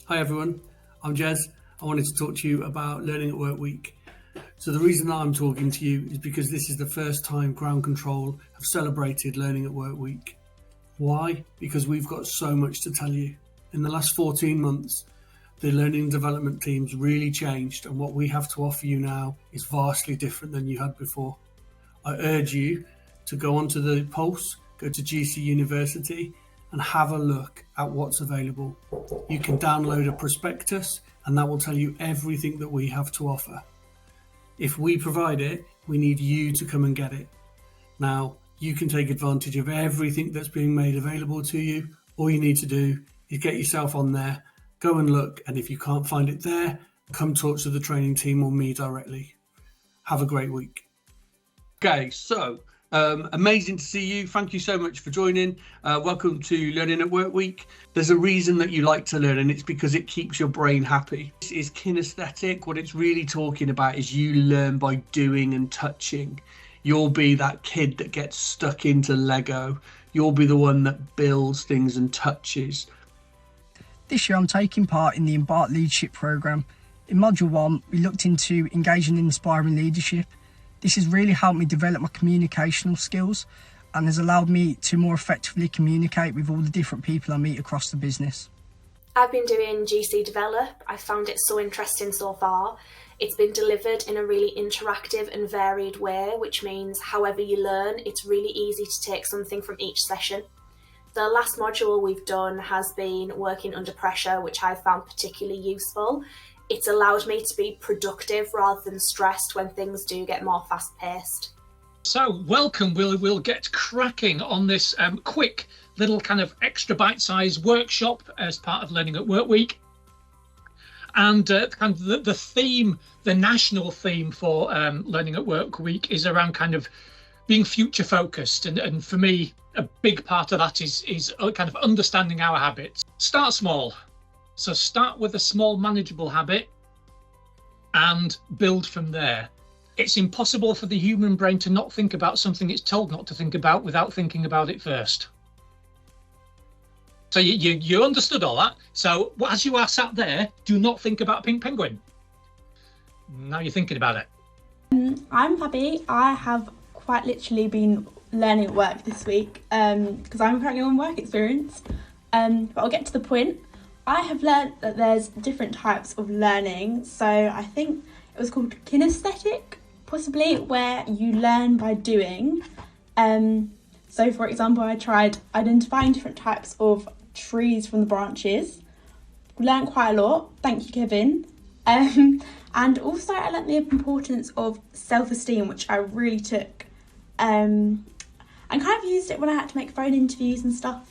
Hi everyone, I'm Jez. I wanted to talk to you about Learning at Work Week. So the reason that I'm talking to you is because this is the first time Ground Control have celebrated Learning at Work Week. Why? Because we've got so much to tell you. In the last 14 months, the learning and development teams really changed, and what we have to offer you now is vastly different than you had before. I urge you to go onto the Pulse, go to GC University and have a look at what's available. You can download a prospectus and that will tell you everything that we have to offer. If we provide it, we need you to come and get it. Now, you can take advantage of everything that's being made available to you. All you need to do is get yourself on there, go and look, and if you can't find it there, come talk to the training team or me directly. Have a great week. Okay, so amazing to see you. Thank you so much for joining. Welcome to Learning at Work Week. There's a reason that you like to learn, and it's because it keeps your brain happy. This is kinesthetic. What it's really talking about is you learn by doing and touching. You'll be that kid that gets stuck into Lego. You'll be the one that builds things and touches. This year I'm taking part in the Embark Leadership Programme. In Module 1, we looked into engaging and inspiring leadership. This has really helped me develop my communicational skills and has allowed me to more effectively communicate with all the different people I meet across the business. I've been doing GC Develop. I found it so interesting so far. It's been delivered in a really interactive and varied way, which means however you learn, it's really easy to take something from each session. The last module we've done has been working under pressure, which I found particularly useful. It's allowed me to be productive rather than stressed when things do get more fast-paced. So welcome, we'll get cracking on this quick little kind of extra bite-sized workshop as part of Learning at Work Week. And kind of the theme, the national theme for Learning at Work Week is around kind of being future focused. And for me, a big part of that is kind of understanding our habits. Start small. So start with a small manageable habit and build from there. It's impossible for the human brain to not think about something it's told not to think about without thinking about it first. So you understood all that. So as you are sat there, do not think about Pink Penguin. Now you're thinking about it. I'm Fabi. I have quite literally been learning at work this week because I'm currently on work experience. But I'll get to the point. I have learnt that there's different types of learning. So I think it was called kinesthetic, possibly, where you learn by doing. So for example, I tried identifying different types of trees from the branches. Learned quite a lot. Thank you, Kevin. And also I learnt the importance of self-esteem, which I really took. And kind of used it when I had to make phone interviews and stuff.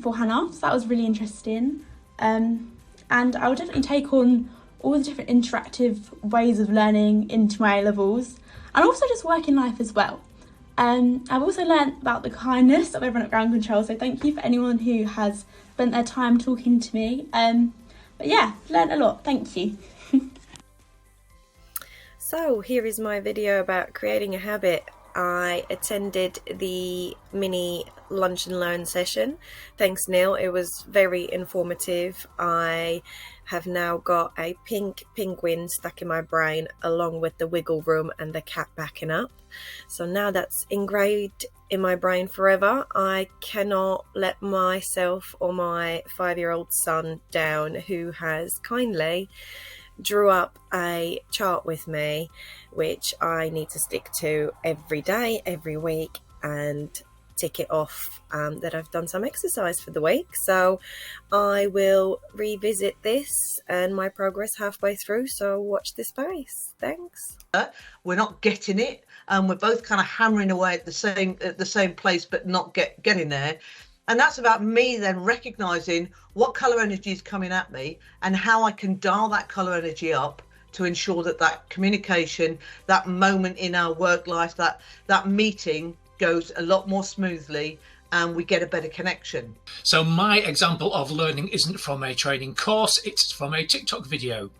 For Hannah, so that was really interesting. And I will definitely take on all the different interactive ways of learning into my A-levels and also just work in life as well. I've also learnt about the kindness of everyone at Ground Control, so thank you for anyone who has spent their time talking to me. But yeah, learnt a lot, thank you. So here is my video about creating a habit. I attended the mini lunch and learn session. Thanks, Neil. It was very informative. I have now got a pink penguin stuck in my brain along with the wiggle room and the cat backing up. So now that's engraved in my brain forever. I cannot let myself or my 5-year-old son down, who has kindly drew up a chart with me which I need to stick to every day, every week, and tick it off that I've done some exercise for the week. So I will revisit this and my progress halfway through, so watch this space. Thanks. We're not getting it, and we're both kind of hammering away at the same place but not getting there. And that's about me then recognizing what color energy is coming at me and how I can dial that color energy up to ensure that communication, that moment in our work life, that meeting goes a lot more smoothly and we get a better connection. So my example of learning isn't from a training course, it's from a TikTok video.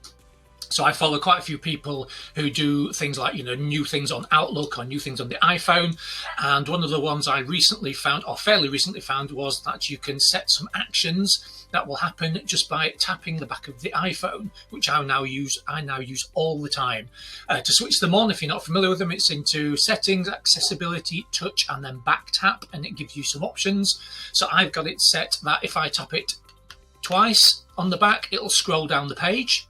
So I follow quite a few people who do things like, new things on Outlook or new things on the iPhone. And one of the ones I recently found, or fairly recently found, was that you can set some actions that will happen just by tapping the back of the iPhone, which I now use all the time. To switch them on, if you're not familiar with them, it's into settings, accessibility, touch, and then back tap, and it gives you some options. So I've got it set that if I tap it twice on the back, it'll scroll down the page.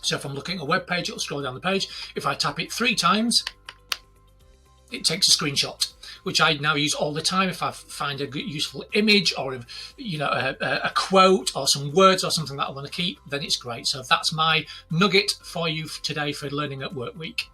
So if I'm looking at a web page, it'll scroll down the page. If I tap it 3 times, it takes a screenshot, which I now use all the time. If I find a good, useful image, or a quote or some words or something that I want to keep, then it's great. So that's my nugget for you today for Learning at Work Week.